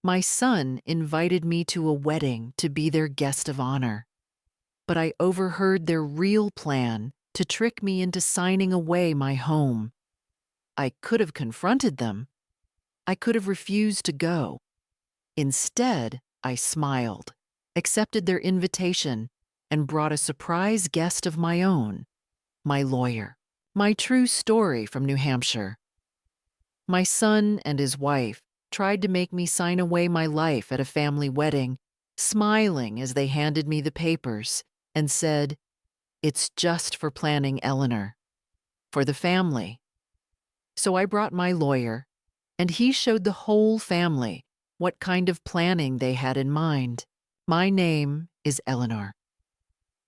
My son invited me to a wedding to be their guest of honor, but I overheard their real plan to trick me into signing away my home. I could have confronted them. I could have refused to go. Instead, I smiled, accepted their invitation, and brought a surprise guest of my own, my lawyer. My true story from New Hampshire. My son and his wife tried to make me sign away my life at a family wedding, smiling as they handed me the papers and said, "It's just for planning Eleanor, for the family." So I brought my lawyer, and he showed the whole family what kind of planning they had in mind. My name is Eleanor.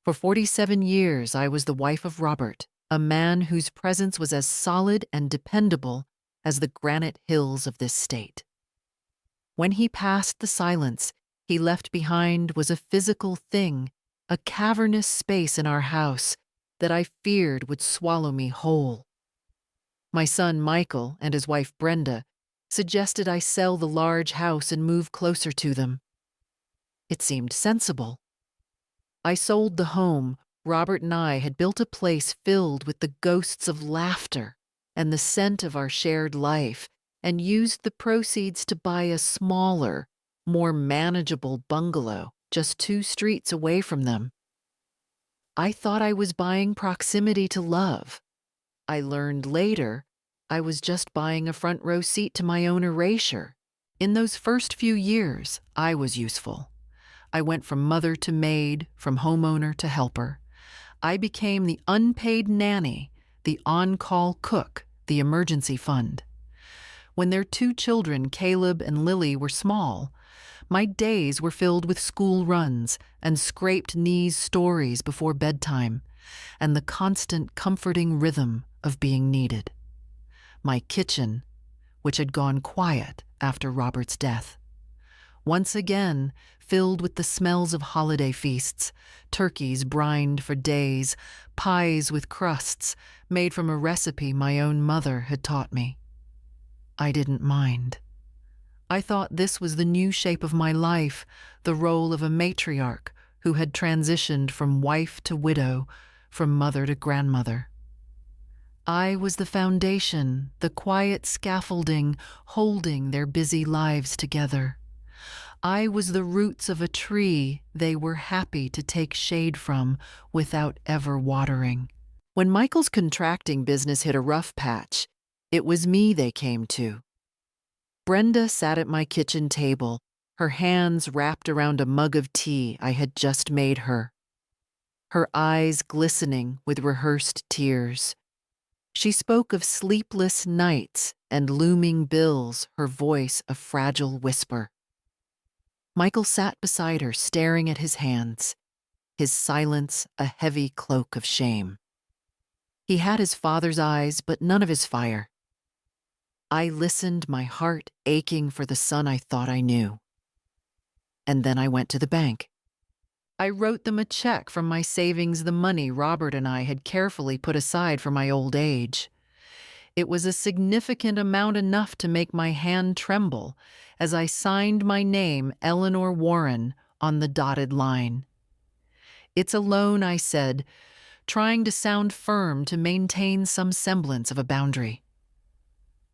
For 47 years, I was the wife of Robert, a man whose presence was as solid and dependable as the granite hills of this state. When he passed the silence he left behind was a physical thing, a cavernous space in our house that I feared would swallow me whole. My son Michael and his wife Brenda suggested I sell the large house and move closer to them. It seemed sensible. I sold the home. Robert and I had built a place filled with the ghosts of laughter and the scent of our shared life, and used the proceeds to buy a smaller, more manageable bungalow just 2 streets away from them. I thought I was buying proximity to love. I learned later I was just buying a front row seat to my own erasure. In those first few years, I was useful. I went from mother to maid, from homeowner to helper. I became the unpaid nanny, the on-call cook, the emergency fund. When their 2 children, Caleb and Lily, were small, my days were filled with school runs and scraped knees stories before bedtime, and the constant comforting rhythm of being needed. My kitchen, which had gone quiet after Robert's death, once again filled with the smells of holiday feasts, turkeys brined for days, pies with crusts made from a recipe my own mother had taught me. I didn't mind. I thought this was the new shape of my life, the role of a matriarch who had transitioned from wife to widow, from mother to grandmother. I was the foundation, the quiet scaffolding holding their busy lives together. I was the roots of a tree they were happy to take shade from without ever watering. When Michael's contracting business hit a rough patch, it was me they came to. Brenda sat at my kitchen table, her hands wrapped around a mug of tea I had just made her, her eyes glistening with rehearsed tears. She spoke of sleepless nights and looming bills, her voice a fragile whisper. Michael sat beside her, staring at his hands, his silence a heavy cloak of shame. He had his father's eyes, but none of his fire. I listened, my heart aching for the son I thought I knew. And then I went to the bank. I wrote them a check from my savings, the money Robert and I had carefully put aside for my old age. It was a significant amount, enough to make my hand tremble as I signed my name, Eleanor Warren, on the dotted line. "It's a loan," I said, trying to sound firm to maintain some semblance of a boundary.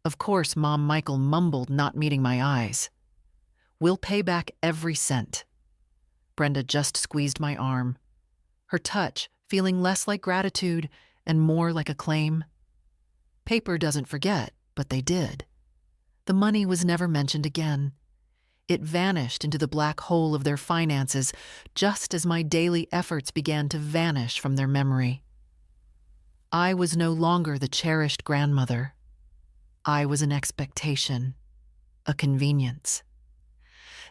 Of course, Mom Michael mumbled, not meeting my eyes. "We'll pay back every cent." Brenda just squeezed my arm, her touch feeling less like gratitude and more like a claim. Paper doesn't forget, but they did. The money was never mentioned again. It vanished into the black hole of their finances just as my daily efforts began to vanish from their memory. I was no longer the cherished grandmother. I was an expectation, a convenience.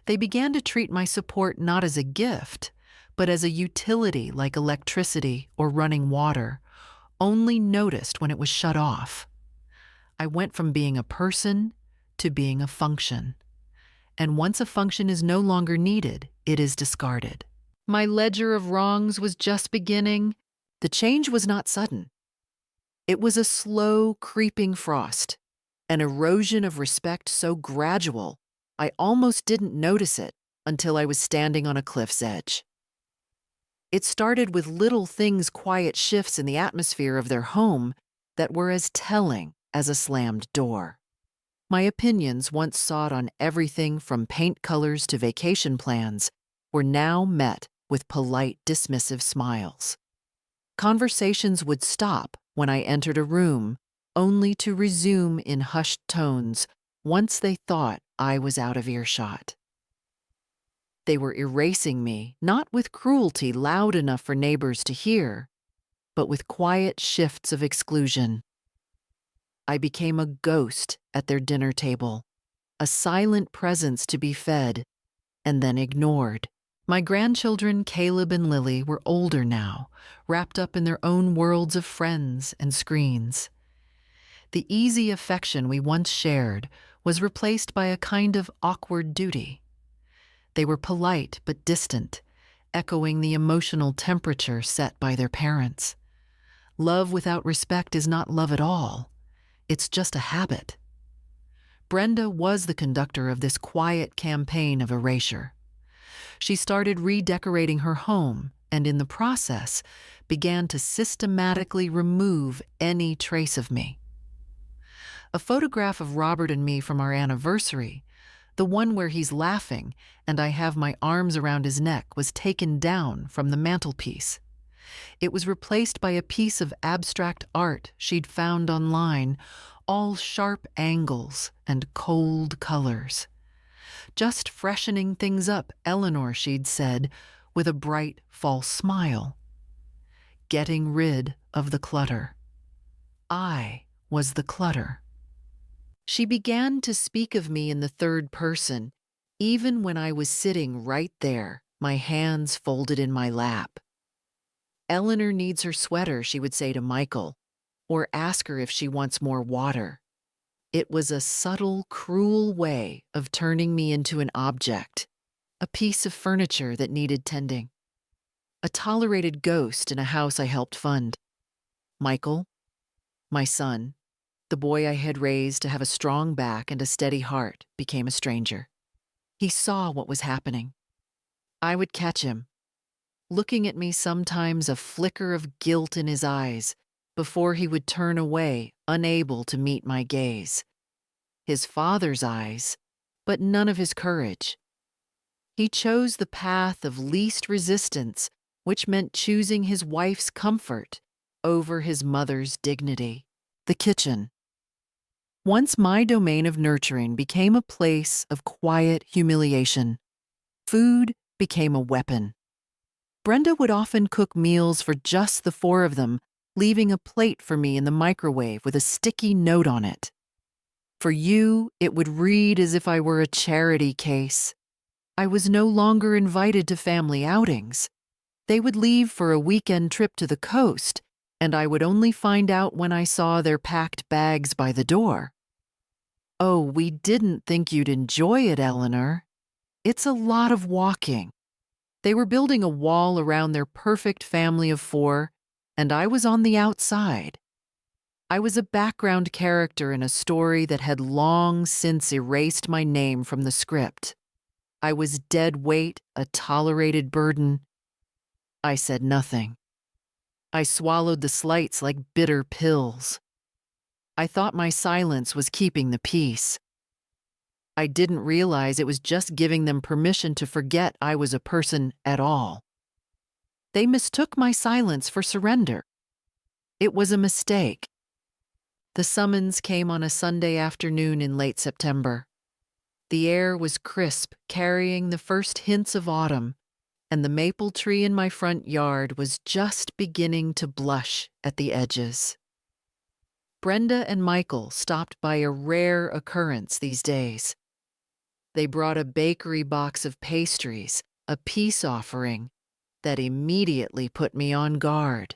They began to treat my support not as a gift, but as a utility like electricity or running water, only noticed when it was shut off. I went from being a person to being a function. And once a function is no longer needed, it is discarded. My ledger of wrongs was just beginning. The change was not sudden. It was a slow, creeping frost, an erosion of respect so gradual I almost didn't notice it until I was standing on a cliff's edge. It started with little things, quiet shifts in the atmosphere of their home that were as telling as a slammed door. My opinions, once sought on everything from paint colors to vacation plans, were now met with polite, dismissive smiles. Conversations would stop when I entered a room, only to resume in hushed tones once they thought I was out of earshot. They were erasing me, not with cruelty loud enough for neighbors to hear, but with quiet shifts of exclusion. I became a ghost at their dinner table, a silent presence to be fed and then ignored. My grandchildren, Caleb and Lily, were older now, wrapped up in their own worlds of friends and screens. The easy affection we once shared was replaced by a kind of awkward duty. They were polite but distant, echoing the emotional temperature set by their parents. Love without respect is not love at all. It's just a habit. Brenda was the conductor of this quiet campaign of erasure. She started redecorating her home and, in the process, began to systematically remove any trace of me. A photograph of Robert and me from our anniversary, the one where he's laughing and I have my arms around his neck, was taken down from the mantelpiece. It was replaced by a piece of abstract art she'd found online, all sharp angles and cold colors. Just freshening things up, Eleanor, she'd said, with a bright, false smile. Getting rid of the clutter. I was the clutter. She began to speak of me in the third person, even when I was sitting right there, my hands folded in my lap. Eleanor needs her sweater, she would say to Michael, or ask her if she wants more water. It was a subtle, cruel way of turning me into an object, a piece of furniture that needed tending, a tolerated ghost in a house I helped fund. Michael, my son, the boy I had raised to have a strong back and a steady heart, became a stranger. He saw what was happening. I would catch him, looking at me, sometimes a flicker of guilt in his eyes, before he would turn away, unable to meet my gaze. His father's eyes, but none of his courage. He chose the path of least resistance, which meant choosing his wife's comfort over his mother's dignity. The kitchen. Once my domain of nurturing became a place of quiet humiliation. Food became a weapon. Brenda would often cook meals for just the four of them, leaving a plate for me in the microwave with a sticky note on it. For you, it would read as if I were a charity case. I was no longer invited to family outings. They would leave for a weekend trip to the coast, and I would only find out when I saw their packed bags by the door. Oh, we didn't think you'd enjoy it, Eleanor. It's a lot of walking. They were building a wall around their perfect family of four, and I was on the outside. I was a background character in a story that had long since erased my name from the script. I was dead weight, a tolerated burden. I said nothing. I swallowed the slights like bitter pills. I thought my silence was keeping the peace. I didn't realize it was just giving them permission to forget I was a person at all. They mistook my silence for surrender. It was a mistake. The summons came on a Sunday afternoon in late September. The air was crisp, carrying the first hints of autumn, and the maple tree in my front yard was just beginning to blush at the edges. Brenda and Michael stopped by, a rare occurrence these days. They brought a bakery box of pastries, a peace offering, that immediately put me on guard.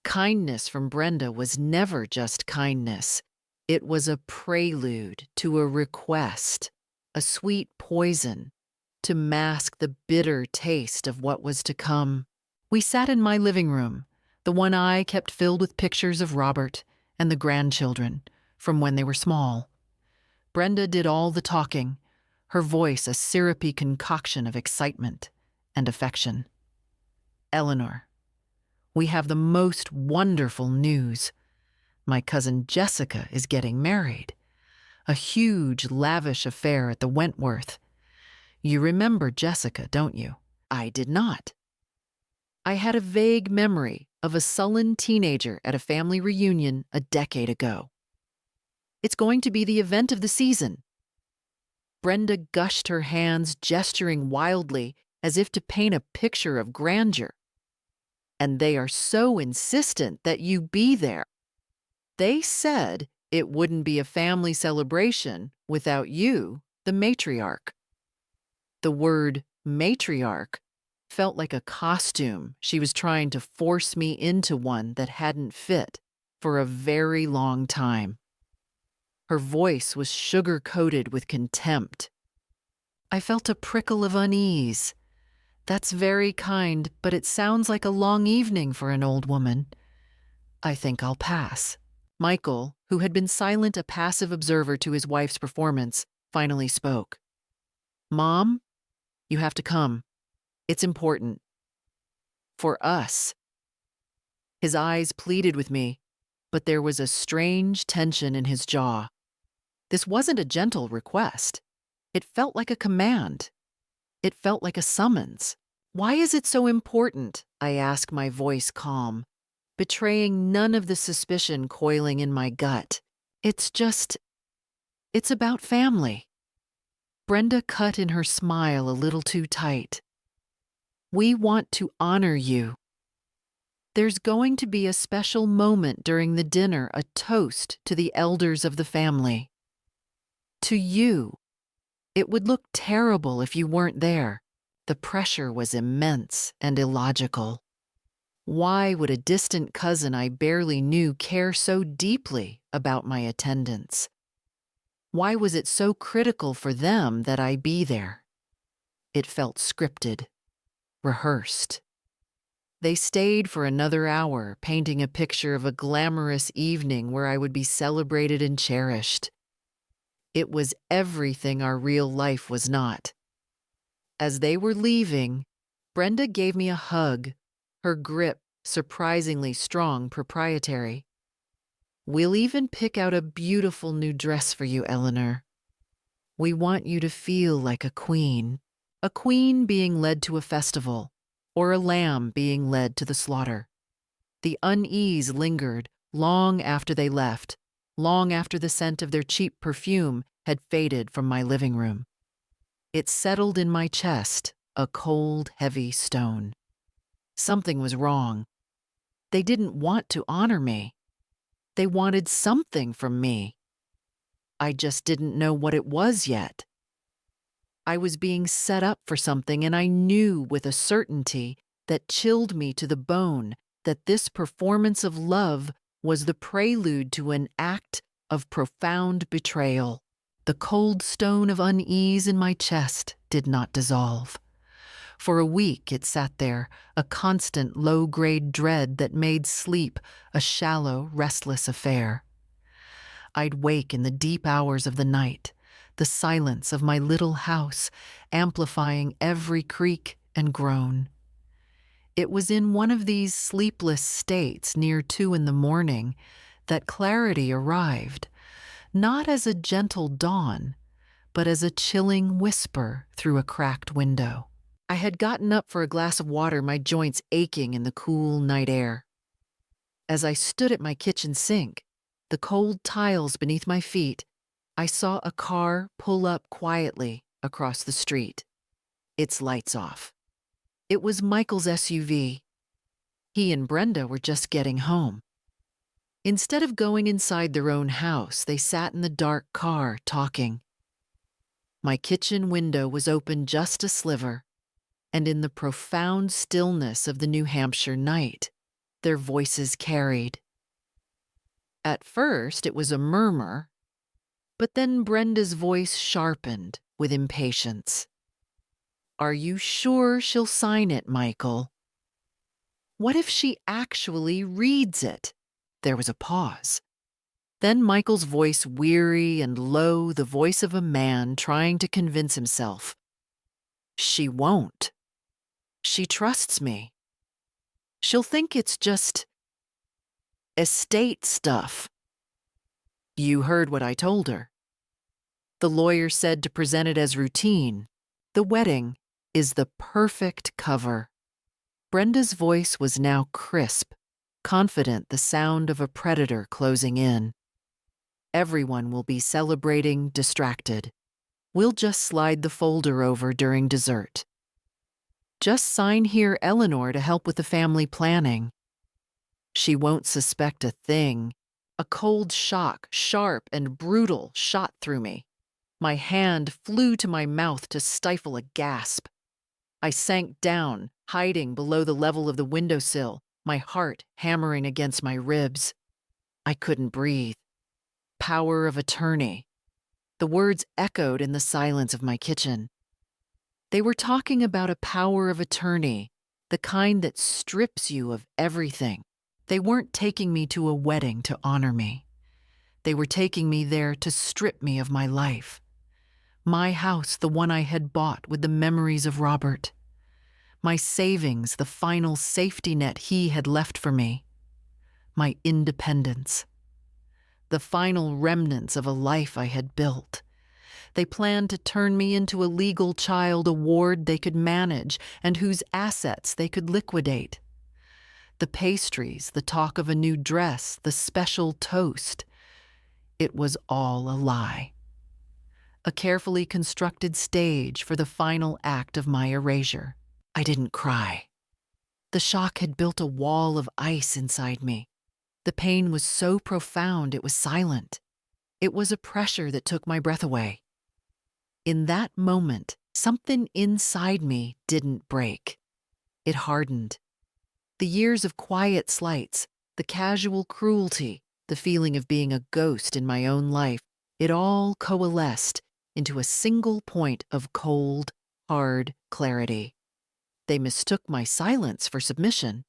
Kindness from Brenda was never just kindness. It was a prelude to a request, a sweet poison, to mask the bitter taste of what was to come. We sat in my living room, the one I kept filled with pictures of Robert and the grandchildren from when they were small. Brenda did all the talking, her voice a syrupy concoction of excitement and affection. "Eleanor, we have the most wonderful news. My cousin Jessica is getting married. A huge, lavish affair at the Wentworth. You remember Jessica, don't you?" I did not. I had a vague memory of a sullen teenager at a family reunion a decade ago. "It's going to be the event of the season." Brenda gushed her hands, gesturing wildly as if to paint a picture of grandeur. "And they are so insistent that you be there. They said it wouldn't be a family celebration without you, the matriarch." The word matriarch felt like a costume she was trying to force me into one that hadn't fit for a very long time. Her voice was sugar-coated with contempt. I felt a prickle of unease. "That's very kind, but it sounds like a long evening for an old woman. I think I'll pass." Michael, who had been silent, a passive observer to his wife's performance, finally spoke. "Mom, you have to come. It's important. For us." His eyes pleaded with me, but there was a strange tension in his jaw. This wasn't a gentle request. It felt like a command. It felt like a summons. "Why is it so important?" I asked, my voice calm, betraying none of the suspicion coiling in my gut. It's about family." Brenda cut in her smile a little too tight. "We want to honor you. There's going to be a special moment during the dinner, a toast to the elders of the family. To you. It would look terrible if you weren't there." The pressure was immense and illogical. Why would a distant cousin I barely knew care so deeply about my attendance? Why was it so critical for them that I be there? It felt scripted, rehearsed. They stayed for another hour, painting a picture of a glamorous evening where I would be celebrated and cherished. It was everything our real life was not. As they were leaving, Brenda gave me a hug, her grip surprisingly strong, proprietary. "We'll even pick out a beautiful new dress for you, Eleanor. We want you to feel like a queen being led to a festival, or a lamb being led to the slaughter." The unease lingered long after they left, long after the scent of their cheap perfume had faded from my living room. It settled in my chest, a cold, heavy stone. Something was wrong. They didn't want to honor me. They wanted something from me. I just didn't know what it was yet. I was being set up for something, and I knew with a certainty that chilled me to the bone that this performance of love was the prelude to an act of profound betrayal. The cold stone of unease in my chest did not dissolve. For a week it sat there, a constant low-grade dread that made sleep a shallow, restless affair. I'd wake in the deep hours of the night, the silence of my little house amplifying every creak and groan. It was in one of these sleepless states near 2 a.m. that clarity arrived, not as a gentle dawn, but as a chilling whisper through a cracked window. I had gotten up for a glass of water, my joints aching in the cool night air. As I stood at my kitchen sink, the cold tiles beneath my feet, I saw a car pull up quietly across the street, its lights off. It was Michael's SUV. He and Brenda were just getting home. Instead of going inside their own house, they sat in the dark car talking. My kitchen window was open just a sliver, and in the profound stillness of the New Hampshire night, their voices carried. At first, it was a murmur, but then Brenda's voice sharpened with impatience. "Are you sure she'll sign it, Michael? What if she actually reads it?" There was a pause. Then Michael's voice, weary and low, the voice of a man trying to convince himself. She won't. She trusts me. She'll think it's just estate stuff. You heard what I told her. The lawyer said to present it as routine. The wedding is the perfect cover. Brenda's voice was now crisp, confident, the sound of a predator closing in. Everyone will be celebrating, distracted. We'll just slide the folder over during dessert. Just sign here, Eleanor, to help with the family planning. She won't suspect a thing. A cold shock, sharp and brutal, shot through me. My hand flew to my mouth to stifle a gasp. I sank down, hiding below the level of the windowsill, my heart hammering against my ribs. I couldn't breathe. Power of attorney. The words echoed in the silence of my kitchen. They were talking about a power of attorney, the kind that strips you of everything. They weren't taking me to a wedding to honor me. They were taking me there to strip me of my life. My house, the one I had bought with the memories of Robert. My savings, the final safety net he had left for me. My independence. The final remnants of a life I had built. They planned to turn me into a legal child, a ward they could manage and whose assets they could liquidate. The pastries, the talk of a new dress, the special toast. It was all a lie. A carefully constructed stage for the final act of my erasure. I didn't cry. The shock had built a wall of ice inside me. The pain was so profound it was silent. It was a pressure that took my breath away. In that moment, something inside me didn't break. It hardened. The years of quiet slights, the casual cruelty, the feeling of being a ghost in my own life, it all coalesced into a single point of cold, hard clarity. They mistook my silence for submission.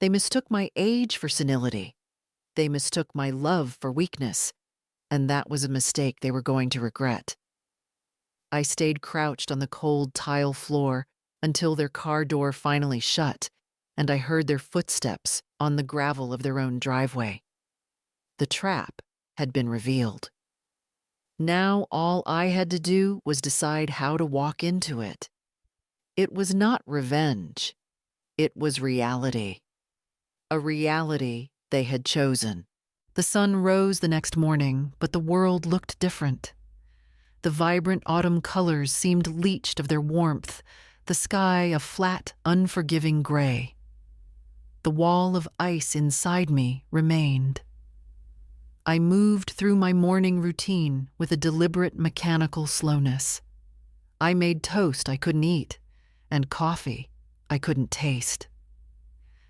They mistook my age for senility. They mistook my love for weakness, and that was a mistake they were going to regret. I stayed crouched on the cold tile floor until their car door finally shut, and I heard their footsteps on the gravel of their own driveway. The trap had been revealed. Now all I had to do was decide how to walk into it. It was not revenge. It was reality. A reality they had chosen. The sun rose the next morning, but the world looked different. The vibrant autumn colors seemed leached of their warmth, the sky a flat, unforgiving gray. The wall of ice inside me remained. I moved through my morning routine with a deliberate mechanical slowness. I made toast I couldn't eat, and coffee I couldn't taste.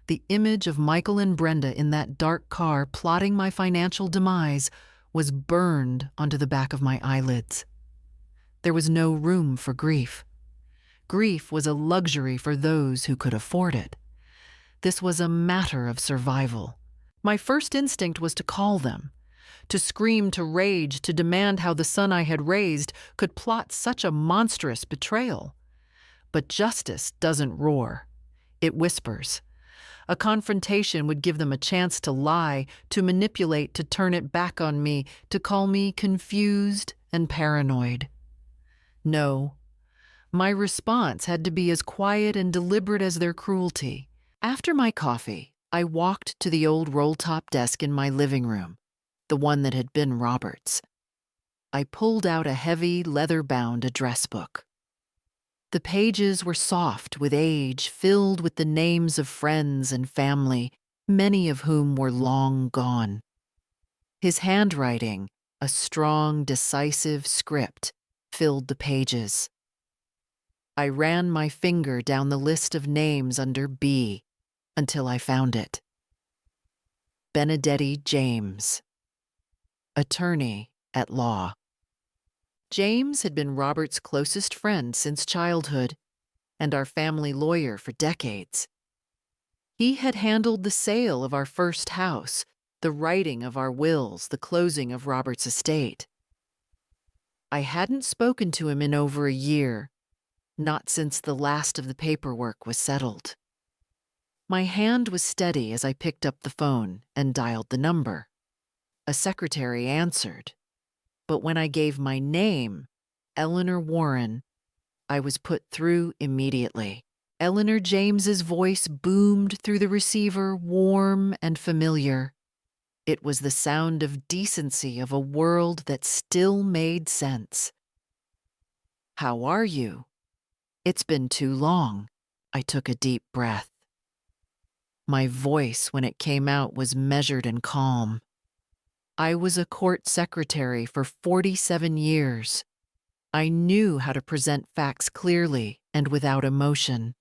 The image of Michael and Brenda in that dark car plotting my financial demise was burned onto the back of my eyelids. There was no room for grief. Grief was a luxury for those who could afford it. This was a matter of survival. My first instinct was to call them, to scream, to rage, to demand how the son I had raised could plot such a monstrous betrayal. But justice doesn't roar. It whispers. A confrontation would give them a chance to lie, to manipulate, to turn it back on me, to call me confused and paranoid. No. My response had to be as quiet and deliberate as their cruelty. After my coffee, I walked to the old roll-top desk in my living room, the one that had been Robert's. I pulled out a heavy, leather-bound address book. The pages were soft with age, filled with the names of friends and family, many of whom were long gone. His handwriting, a strong, decisive script, filled the pages. I ran my finger down the list of names under B until I found it. Benedetti James, attorney at law. James had been Robert's closest friend since childhood and our family lawyer for decades. He had handled the sale of our first house, the writing of our wills, the closing of Robert's estate. I hadn't spoken to him in over a year, not since the last of the paperwork was settled. My hand was steady as I picked up the phone and dialed the number. A secretary answered, but when I gave my name, Eleanor Warren, I was put through immediately. Eleanor James's voice boomed through the receiver, warm and familiar. It was the sound of decency of a world that still made sense. "How are you? It's been too long." I took a deep breath. My voice, when it came out, was measured and calm. I was a court secretary for 47 years. I knew how to present facts clearly and without emotion.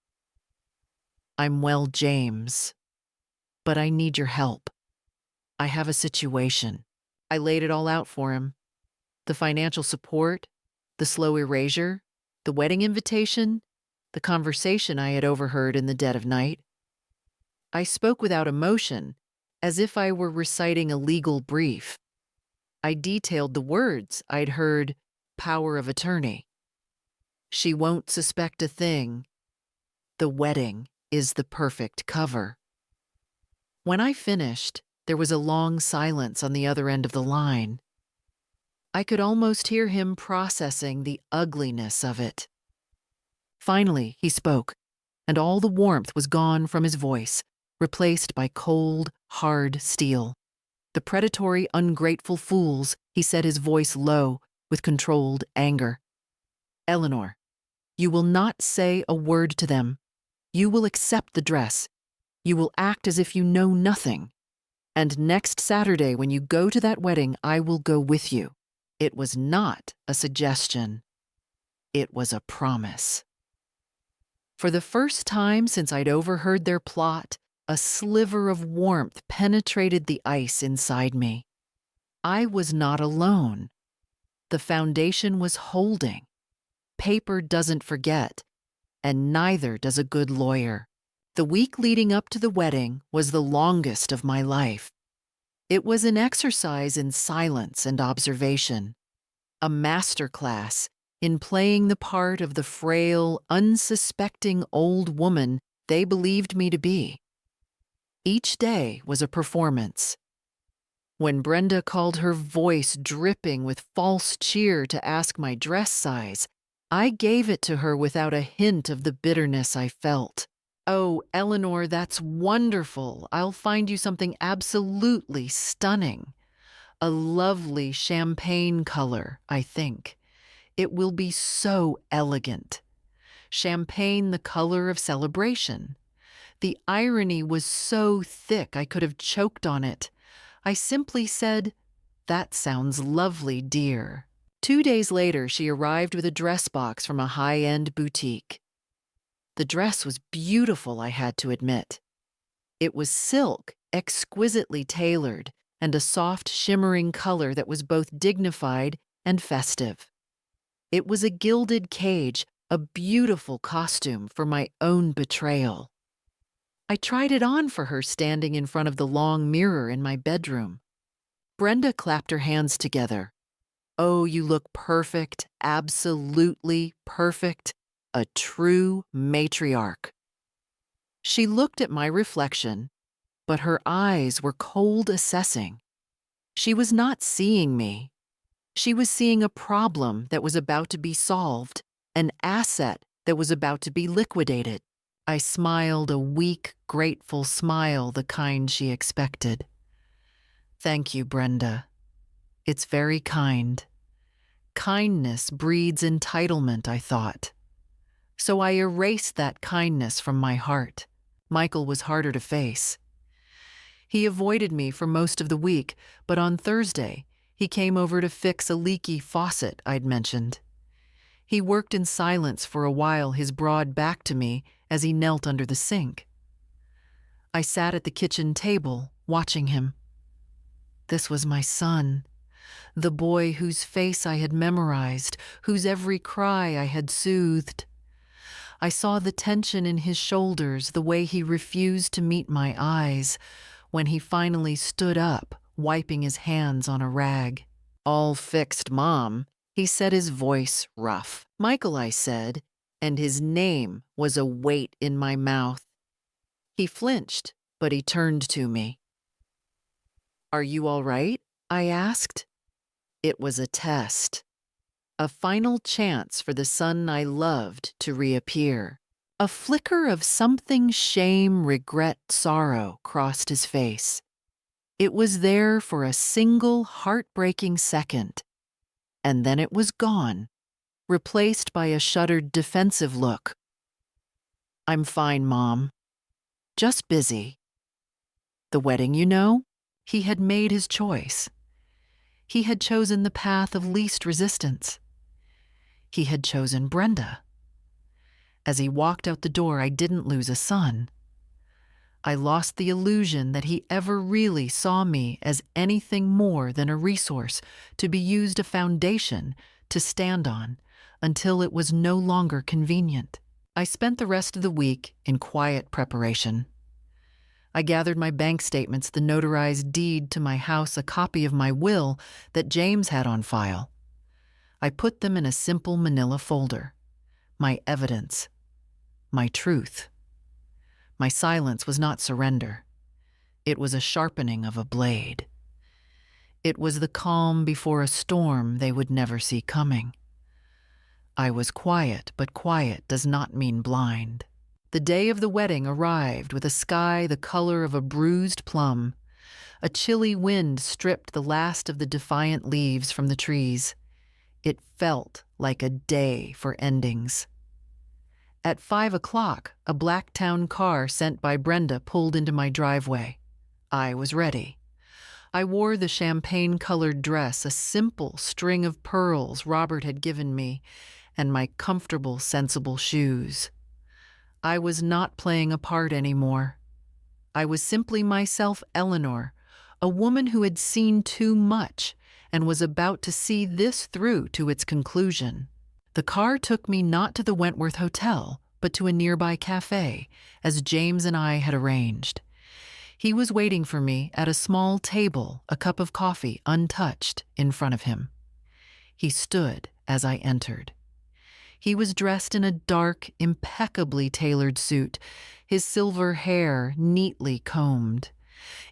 "I'm well, James, but I need your help. I have a situation." I laid it all out for him. The financial support, the slow erasure, the wedding invitation, the conversation I had overheard in the dead of night. I spoke without emotion, as if I were reciting a legal brief. I detailed the words I'd heard, power of attorney. "She won't suspect a thing. The wedding is the perfect cover." When I finished, there was a long silence on the other end of the line. I could almost hear him processing the ugliness of it. Finally, he spoke, and all the warmth was gone from his voice, replaced by cold, hard steel. "The predatory, ungrateful fools," he said, his voice low, with controlled anger. "Eleanor, you will not say a word to them. You will accept the dress. You will act as if you know nothing. And next Saturday, when you go to that wedding, I will go with you." It was not a suggestion. It was a promise. For the first time since I'd overheard their plot, a sliver of warmth penetrated the ice inside me. I was not alone. The foundation was holding. Paper doesn't forget, and neither does a good lawyer. The week leading up to the wedding was the longest of my life. It was an exercise in silence and observation, a masterclass in playing the part of the frail, unsuspecting old woman they believed me to be. Each day was a performance. When Brenda called, her voice dripping with false cheer, to ask my dress size, I gave it to her without a hint of the bitterness I felt. "Oh, Eleanor, that's wonderful. I'll find you something absolutely stunning. A lovely champagne color, I think. It will be so elegant. Champagne, the color of celebration." The irony was so thick I could have choked on it. I simply said, "That sounds lovely, dear." 2 days later, she arrived with a dress box from a high-end boutique. The dress was beautiful, I had to admit. It was silk, exquisitely tailored, and a soft, shimmering color that was both dignified and festive. It was a gilded cage, a beautiful costume for my own betrayal. I tried it on for her standing in front of the long mirror in my bedroom. Brenda clapped her hands together. "Oh, you look perfect, absolutely perfect. A true matriarch." She looked at my reflection, but her eyes were cold assessing. She was not seeing me. She was seeing a problem that was about to be solved, an asset that was about to be liquidated. I smiled a weak, grateful smile, the kind she expected. "Thank you, Brenda. It's very kind." Kindness breeds entitlement, I thought. So I erased that kindness from my heart. Michael was harder to face. He avoided me for most of the week, but on Thursday, he came over to fix a leaky faucet I'd mentioned. He worked in silence for a while, his broad back to me, as he knelt under the sink. I sat at the kitchen table, watching him. This was my son, the boy whose face I had memorized, whose every cry I had soothed. I saw the tension in his shoulders, the way he refused to meet my eyes. when he finally stood up, wiping his hands on a rag. "All fixed, Mom," he said, his voice rough. "Michael," I said, and his name was a weight in my mouth. He flinched, but he turned to me. "Are you all right?" I asked. It was a test. A final chance for the son I loved to reappear. A flicker of something shame, regret, sorrow crossed his face. It was there for a single heartbreaking second, and then it was gone, replaced by a shuttered defensive look. "I'm fine, Mom. Just busy." The wedding, you know? He had made his choice. He had chosen the path of least resistance. He had chosen Brenda. As he walked out the door, I didn't lose a son. I lost the illusion that he ever really saw me as anything more than a resource to be used, a foundation to stand on, until it was no longer convenient. I spent the rest of the week in quiet preparation. I gathered my bank statements, the notarized deed to my house, a copy of my will that James had on file. I put them in a simple manila folder. My evidence. My truth. My silence was not surrender. It was a sharpening of a blade. It was the calm before a storm they would never see coming. I was quiet, but quiet does not mean blind. The day of the wedding arrived with a sky the color of a bruised plum. A chilly wind stripped the last of the defiant leaves from the trees. It felt like a day for endings. At 5 o'clock, a Blacktown car sent by Brenda pulled into my driveway. I was ready. I wore the champagne-colored dress, a simple string of pearls Robert had given me, and my comfortable, sensible shoes. I was not playing a part anymore. I was simply myself, Eleanor, a woman who had seen too much and was about to see this through to its conclusion. The car took me not to the Wentworth Hotel, but to a nearby cafe, as James and I had arranged. He was waiting for me at a small table, a cup of coffee untouched in front of him. He stood as I entered. He was dressed in a dark, impeccably tailored suit, his silver hair neatly combed.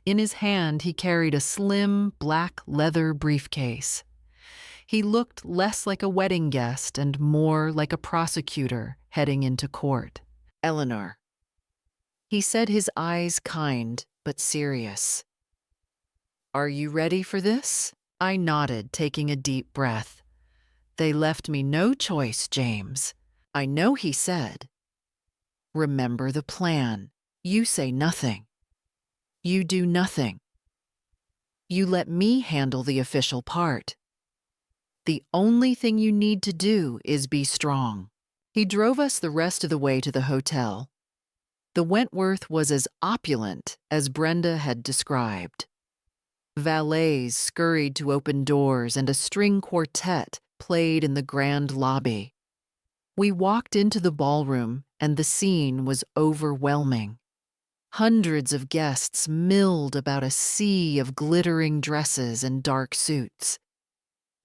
In his hand, he carried a slim, black leather briefcase. He looked less like a wedding guest and more like a prosecutor heading into court. "Eleanor," he said, his eyes kind but serious. "Are you ready for this?" I nodded, taking a deep breath. "They left me no choice, James." "I know," he said. "Remember the plan. You say nothing. You do nothing. You let me handle the official part. The only thing you need to do is be strong." He drove us the rest of the way to the hotel. The Wentworth was as opulent as Brenda had described. Valets scurried to open doors and a string quartet played in the grand lobby. We walked into the ballroom and the scene was overwhelming. Hundreds of guests milled about a sea of glittering dresses and dark suits.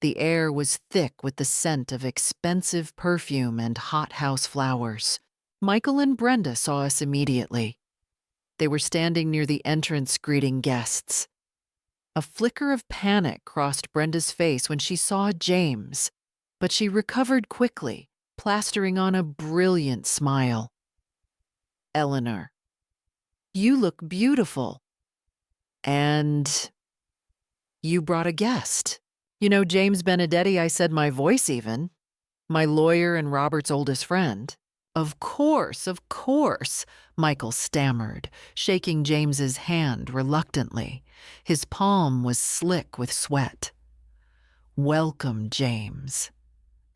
The air was thick with the scent of expensive perfume and hothouse flowers. Michael and Brenda saw us immediately. They were standing near the entrance greeting guests. A flicker of panic crossed Brenda's face when she saw James, but she recovered quickly, plastering on a brilliant smile. "Eleanor, you look beautiful. And you brought a guest. You know James Benedetti," I said, my voice even. "My lawyer and Robert's oldest friend." Of course," Michael stammered, shaking James's hand reluctantly. His palm was slick with sweat. "Welcome, James.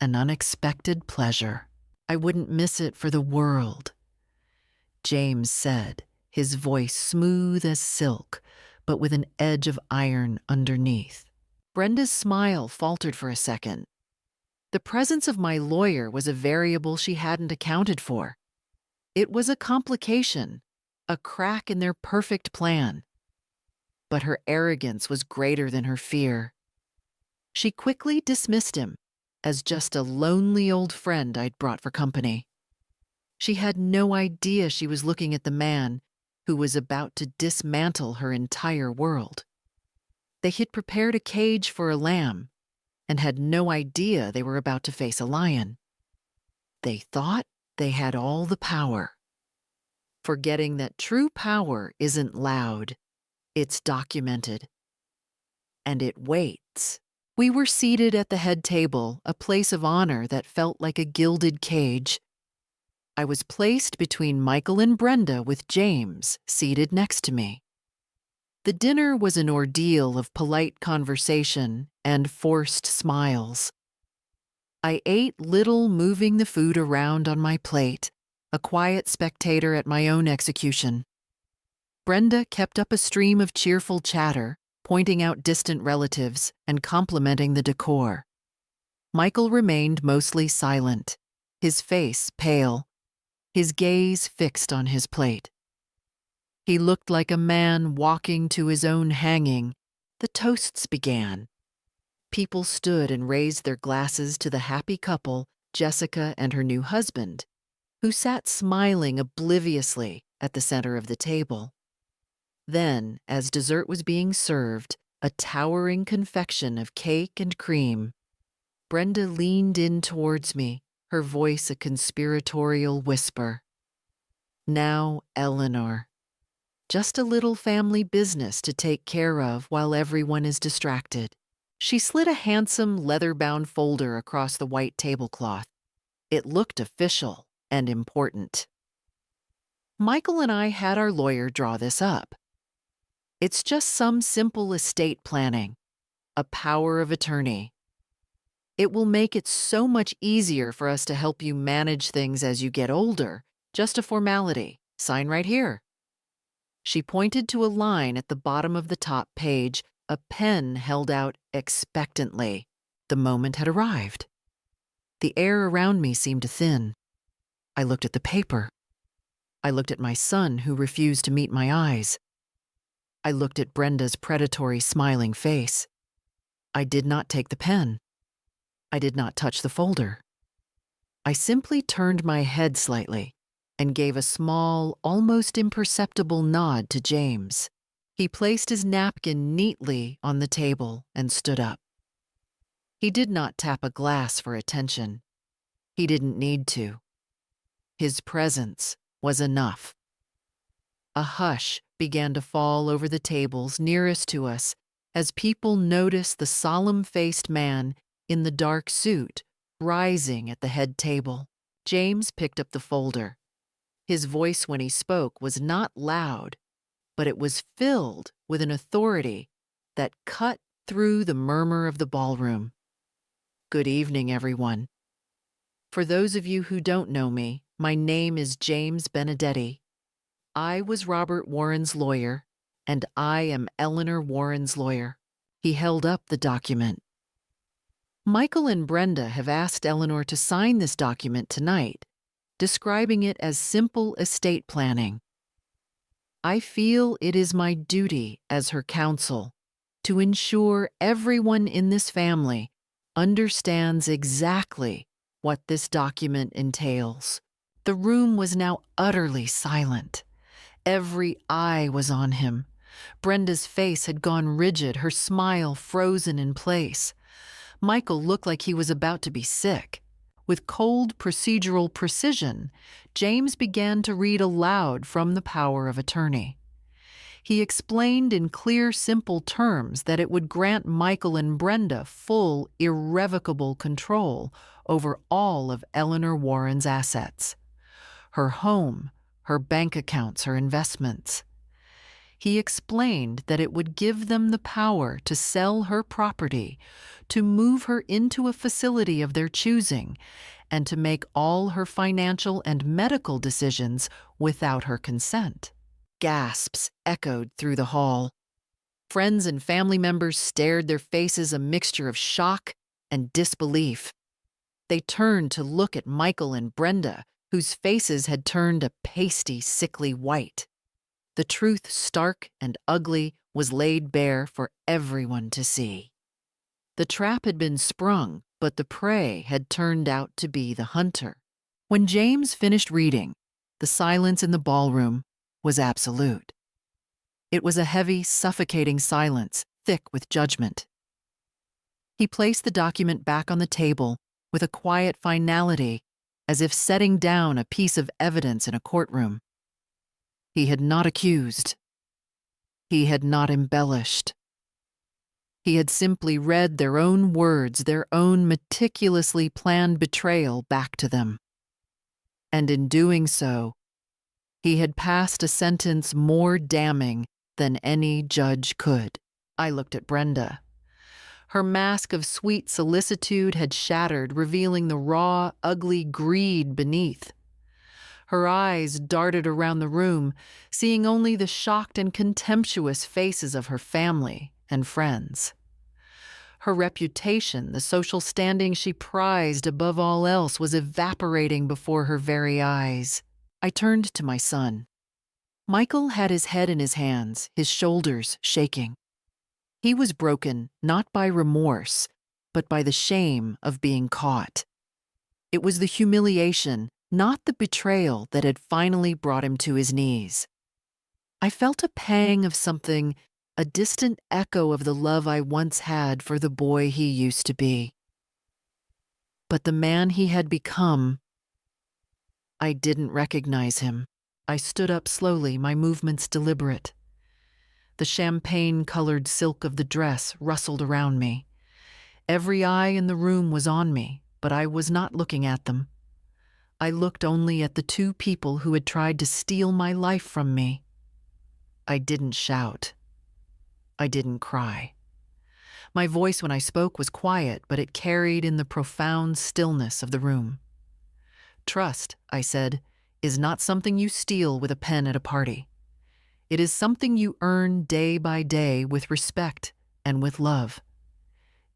An unexpected pleasure. I wouldn't miss it for the world," James said, his voice smooth as silk, but with an edge of iron underneath. Brenda's smile faltered for a second. The presence of my lawyer was a variable she hadn't accounted for. It was a complication, a crack in their perfect plan. but her arrogance was greater than her fear. She quickly dismissed him as just a lonely old friend I'd brought for company. She had no idea she was looking at the man who was about to dismantle her entire world. They had prepared a cage for a lamb and had no idea they were about to face a lion. They thought they had all the power, forgetting that true power isn't loud, it's documented. And it waits. We were seated at the head table, a place of honor that felt like a gilded cage. I was placed between Michael and Brenda with James seated next to me. The dinner was an ordeal of polite conversation and forced smiles. I ate little, moving the food around on my plate, a quiet spectator at my own execution. Brenda kept up a stream of cheerful chatter, pointing out distant relatives and complimenting the decor. Michael remained mostly silent, his face pale, his gaze fixed on his plate. He looked like a man walking to his own hanging. The toasts began. People stood and raised their glasses to the happy couple, Jessica and her new husband, who sat smiling obliviously at the center of the table. Then, as dessert was being served, a towering confection of cake and cream, Brenda leaned in towards me, her voice a conspiratorial whisper. Now, Eleanor. Just a little family business to take care of while everyone is distracted. She slid a handsome leather-bound folder across the white tablecloth. It looked official and important. Michael and I had our lawyer draw this up. It's just some simple estate planning, a power of attorney. It will make it so much easier for us to help you manage things as you get older. Just a formality. Sign right here. She pointed to a line at the bottom of the top page, a pen held out expectantly. The moment had arrived. The air around me seemed to thin. I looked at the paper. I looked at my son, who refused to meet my eyes. I looked at Brenda's predatory, smiling face. I did not take the pen. I did not touch the folder. I simply turned my head slightly and gave a small, almost imperceptible nod to James. He placed his napkin neatly on the table and stood up. He did not tap a glass for attention. He didn't need to. His presence was enough. A hush began to fall over the tables nearest to us as people noticed the solemn-faced man in the dark suit rising at the head table. James picked up the folder. His voice when he spoke was not loud, but it was filled with an authority that cut through the murmur of the ballroom. Good evening, everyone. For those of you who don't know me, my name is James Benedetti. I was Robert Warren's lawyer, and I am Eleanor Warren's lawyer. He held up the document. Michael and Brenda have asked Eleanor to sign this document tonight, describing it as simple estate planning. I feel it is my duty as her counsel to ensure everyone in this family understands exactly what this document entails. The room was now utterly silent. Every eye was on him. Brenda's face had gone rigid, her smile frozen in place. Michael looked like he was about to be sick. With cold procedural precision, James began to read aloud from the power of attorney. He explained in clear, simple terms that it would grant Michael and Brenda full, irrevocable control over all of Eleanor Warren's assets. Her home, her bank accounts, her investments. He explained that it would give them the power to sell her property, to move her into a facility of their choosing, and to make all her financial and medical decisions without her consent. Gasps echoed through the hall. Friends and family members stared, their faces a mixture of shock and disbelief. They turned to look at Michael and Brenda, whose faces had turned a pasty, sickly white. The truth, stark and ugly, was laid bare for everyone to see. The trap had been sprung, but the prey had turned out to be the hunter. When James finished reading, the silence in the ballroom was absolute. It was a heavy, suffocating silence, thick with judgment. He placed the document back on the table with a quiet finality, as if setting down a piece of evidence in a courtroom. He had not accused. He had not embellished. He had simply read their own words, their own meticulously planned betrayal back to them. And in doing so, he had passed a sentence more damning than any judge could. I looked at Brenda. Her mask of sweet solicitude had shattered, revealing the raw, ugly greed beneath. Her eyes darted around the room, seeing only the shocked and contemptuous faces of her family and friends. Her reputation, the social standing she prized above all else, was evaporating before her very eyes. I turned to my son. Michael had his head in his hands, his shoulders shaking. He was broken not by remorse, but by the shame of being caught. It was the humiliation, not the betrayal, that had finally brought him to his knees. I felt a pang of something, a distant echo of the love I once had for the boy he used to be. But the man he had become, I didn't recognize him. I stood up slowly, my movements deliberate. The champagne-colored silk of the dress rustled around me. Every eye in the room was on me, but I was not looking at them. I looked only at the two people who had tried to steal my life from me. I didn't shout. I didn't cry. My voice when I spoke was quiet, but it carried in the profound stillness of the room. Trust, I said, is not something you steal with a pen at a party. It is something you earn day by day with respect and with love.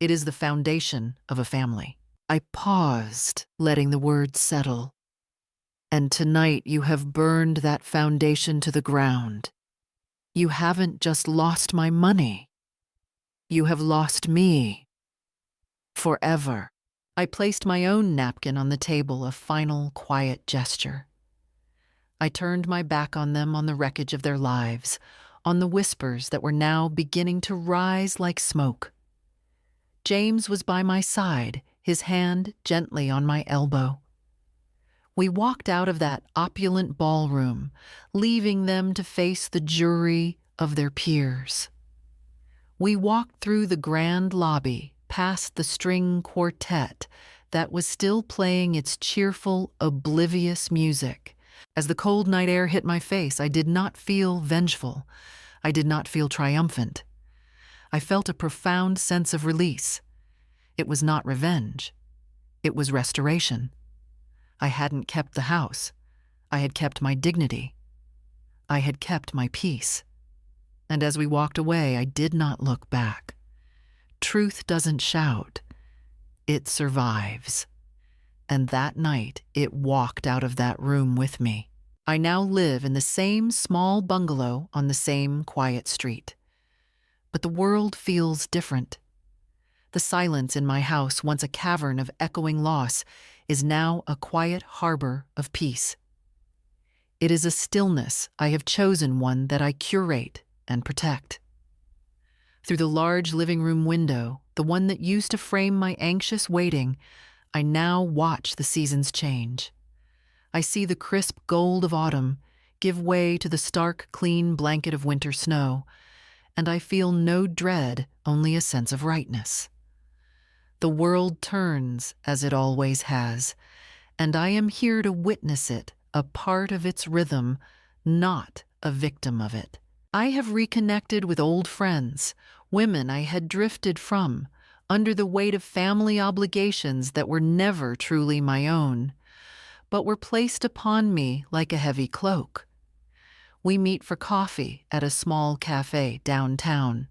It is the foundation of a family. I paused, letting the words settle. And tonight you have burned that foundation to the ground. You haven't just lost my money. You have lost me. Forever. I placed my own napkin on the table, a final, quiet gesture. I turned my back on them, on the wreckage of their lives, on the whispers that were now beginning to rise like smoke. James was by my side, his hand gently on my elbow. We walked out of that opulent ballroom, leaving them to face the jury of their peers. We walked through the grand lobby, past the string quartet that was still playing its cheerful, oblivious music. As the cold night air hit my face, I did not feel vengeful. I did not feel triumphant. I felt a profound sense of release. It was not revenge. It was restoration. I hadn't kept the house. I had kept my dignity. I had kept my peace. And as we walked away, I did not look back. Truth doesn't shout. It survives. And that night, it walked out of that room with me. I now live in the same small bungalow on the same quiet street. But the world feels different. The silence in my house, once a cavern of echoing loss, is now a quiet harbor of peace. It is a stillness I have chosen, one that I curate and protect. Through the large living room window, the one that used to frame my anxious waiting, I now watch the seasons change. I see the crisp gold of autumn give way to the stark, clean blanket of winter snow, and I feel no dread, only a sense of rightness. The world turns, as it always has, and I am here to witness it, a part of its rhythm, not a victim of it. I have reconnected with old friends, women I had drifted from, under the weight of family obligations that were never truly my own, but were placed upon me like a heavy cloak. We meet for coffee at a small cafe downtown,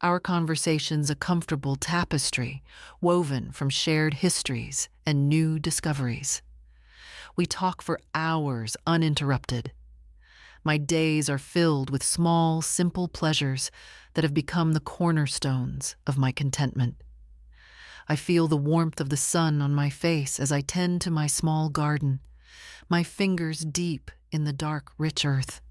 our conversations a comfortable tapestry woven from shared histories and new discoveries. We talk for hours uninterrupted. My days are filled with small, simple pleasures that have become the cornerstones of my contentment. I feel the warmth of the sun on my face as I tend to my small garden, my fingers deep in the dark, rich earth.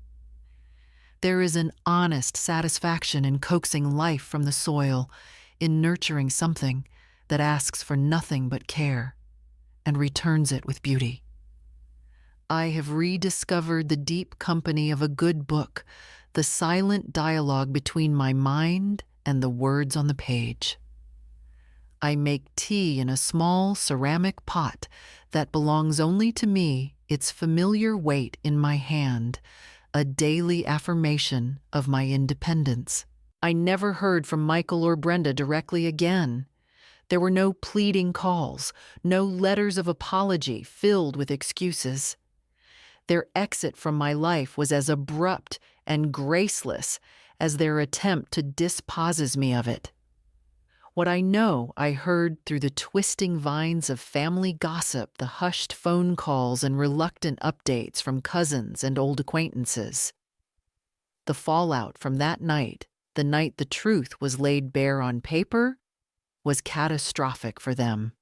There is an honest satisfaction in coaxing life from the soil, in nurturing something that asks for nothing but care and returns it with beauty. I have rediscovered the deep company of a good book, the silent dialogue between my mind and the words on the page. I make tea in a small ceramic pot that belongs only to me, its familiar weight in my hand, a daily affirmation of my independence. I never heard from Michael or Brenda directly again. There were no pleading calls, no letters of apology filled with excuses. Their exit from my life was as abrupt and graceless as their attempt to dispose me of it. What I know I heard through the twisting vines of family gossip, the hushed phone calls and reluctant updates from cousins and old acquaintances. The fallout from that night, the night the truth was laid bare on paper, was catastrophic for them.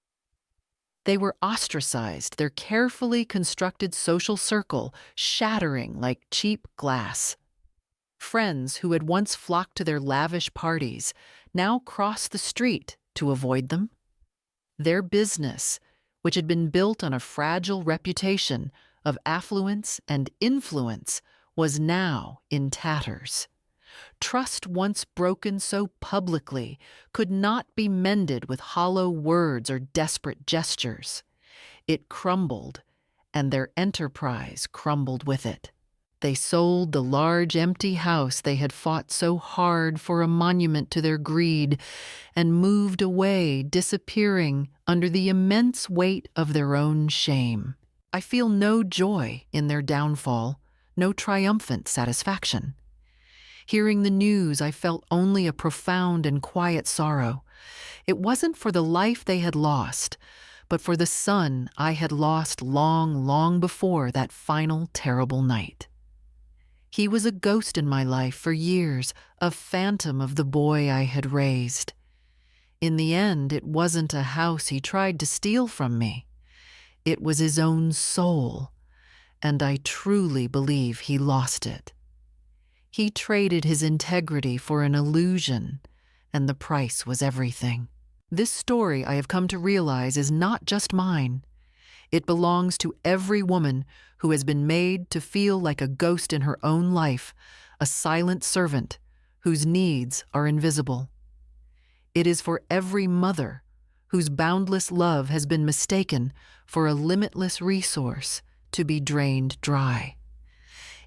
They were ostracized, their carefully constructed social circle shattering like cheap glass. Friends who had once flocked to their lavish parties now crossed the street to avoid them. Their business, which had been built on a fragile reputation of affluence and influence, was now in tatters. Trust once broken so publicly could not be mended with hollow words or desperate gestures. It crumbled, and their enterprise crumbled with it. They sold the large empty house they had fought so hard for a monument to their greed and moved away, disappearing under the immense weight of their own shame. I feel no joy in their downfall, no triumphant satisfaction. Hearing the news, I felt only a profound and quiet sorrow. It wasn't for the life they had lost, but for the son I had lost long, long before that final terrible night. He was a ghost in my life for years, a phantom of the boy I had raised. In the end, it wasn't a house he tried to steal from me. It was his own soul, and I truly believe he lost it. He traded his integrity for an illusion, and the price was everything. This story, I have come to realize, is not just mine. It belongs to every woman who has been made to feel like a ghost in her own life, a silent servant whose needs are invisible. It is for every mother whose boundless love has been mistaken for a limitless resource to be drained dry.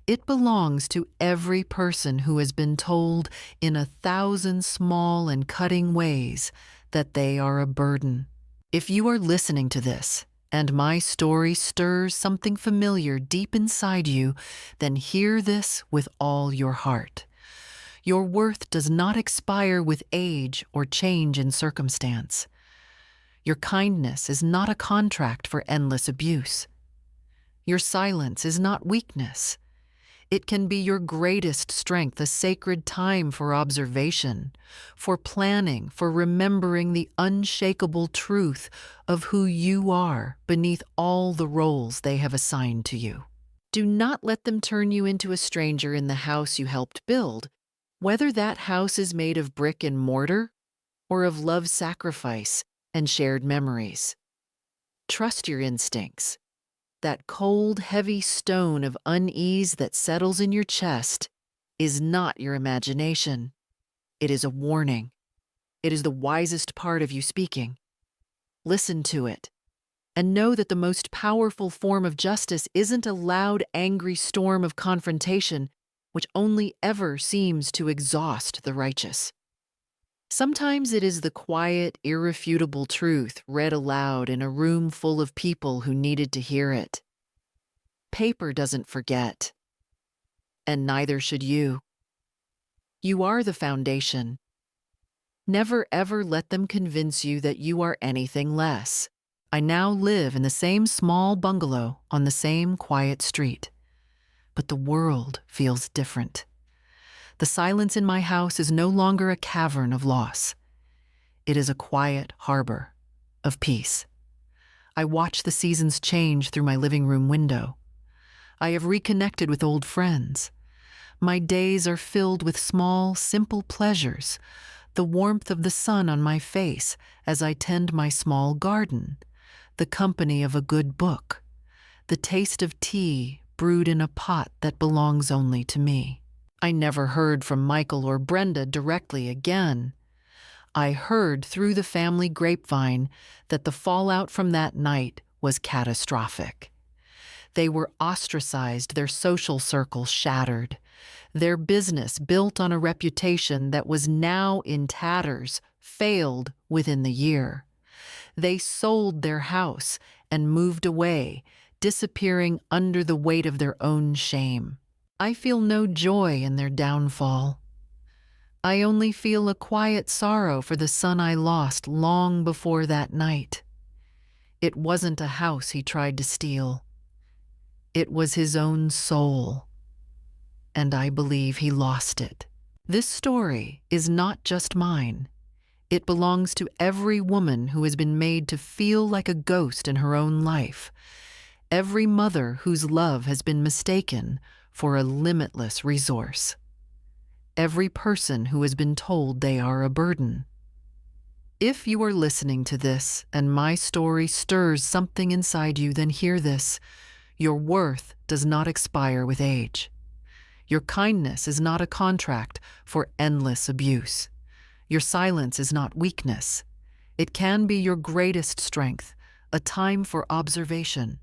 It belongs to every person who has been told in 1,000 small and cutting ways that they are a burden. If you are listening to this, and my story stirs something familiar deep inside you, then hear this with all your heart. Your worth does not expire with age or change in circumstance. Your kindness is not a contract for endless abuse. Your silence is not weakness. It can be your greatest strength, a sacred time for observation, for planning, for remembering the unshakable truth of who you are beneath all the roles they have assigned to you. Do not let them turn you into a stranger in the house you helped build, whether that house is made of brick and mortar or of love, sacrifice, and shared memories. Trust your instincts. That cold, heavy stone of unease that settles in your chest is not your imagination. It is a warning. It is the wisest part of you speaking. Listen to it, and know that the most powerful form of justice isn't a loud, angry storm of confrontation, which only ever seems to exhaust the righteous. Sometimes it is the quiet, irrefutable truth read aloud in a room full of people who needed to hear it. Paper doesn't forget, and neither should you. You are the foundation. Never ever let them convince you that you are anything less. I now live in the same small bungalow on the same quiet street. but the world feels different. The silence in my house is no longer a cavern of loss. It is a quiet harbor of peace. I watch the seasons change through my living room window. I have reconnected with old friends. My days are filled with small, simple pleasures, the warmth of the sun on my face as I tend my small garden, the company of a good book, the taste of tea brewed in a pot that belongs only to me. I never heard from Michael or Brenda directly again. I heard through the family grapevine that the fallout from that night was catastrophic. They were ostracized, their social circle shattered. Their business, built on a reputation that was now in tatters, failed within the year. They sold their house and moved away, disappearing under the weight of their own shame. I feel no joy in their downfall. I only feel a quiet sorrow for the son I lost long before that night. It wasn't a house he tried to steal. It was his own soul. And I believe he lost it. This story is not just mine. It belongs to every woman who has been made to feel like a ghost in her own life, every mother whose love has been mistaken for a limitless resource, every person who has been told they are a burden. If you are listening to this and my story stirs something inside you, then hear this. Your worth does not expire with age. Your kindness is not a contract for endless abuse. Your silence is not weakness. It can be your greatest strength, a time for observation,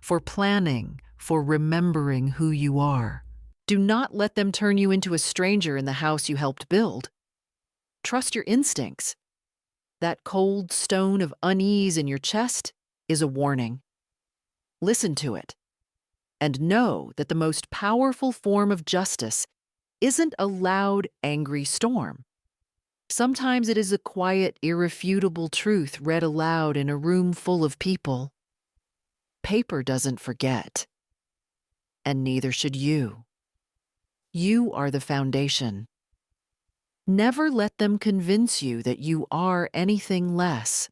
for planning, for remembering who you are. Do not let them turn you into a stranger in the house you helped build. Trust your instincts. That cold stone of unease in your chest is a warning. Listen to it. And know that the most powerful form of justice isn't a loud, angry storm. Sometimes it is a quiet, irrefutable truth read aloud in a room full of people. Paper doesn't forget, and neither should you. You are the foundation. Never let them convince you that you are anything less.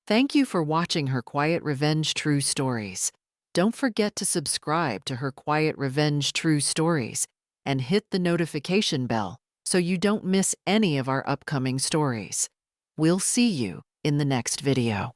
Thank you for watching Her Quiet Revenge True Stories. Don't forget to subscribe to Her Quiet Revenge True Stories and hit the notification bell so you don't miss any of our upcoming stories. We'll see you in the next video.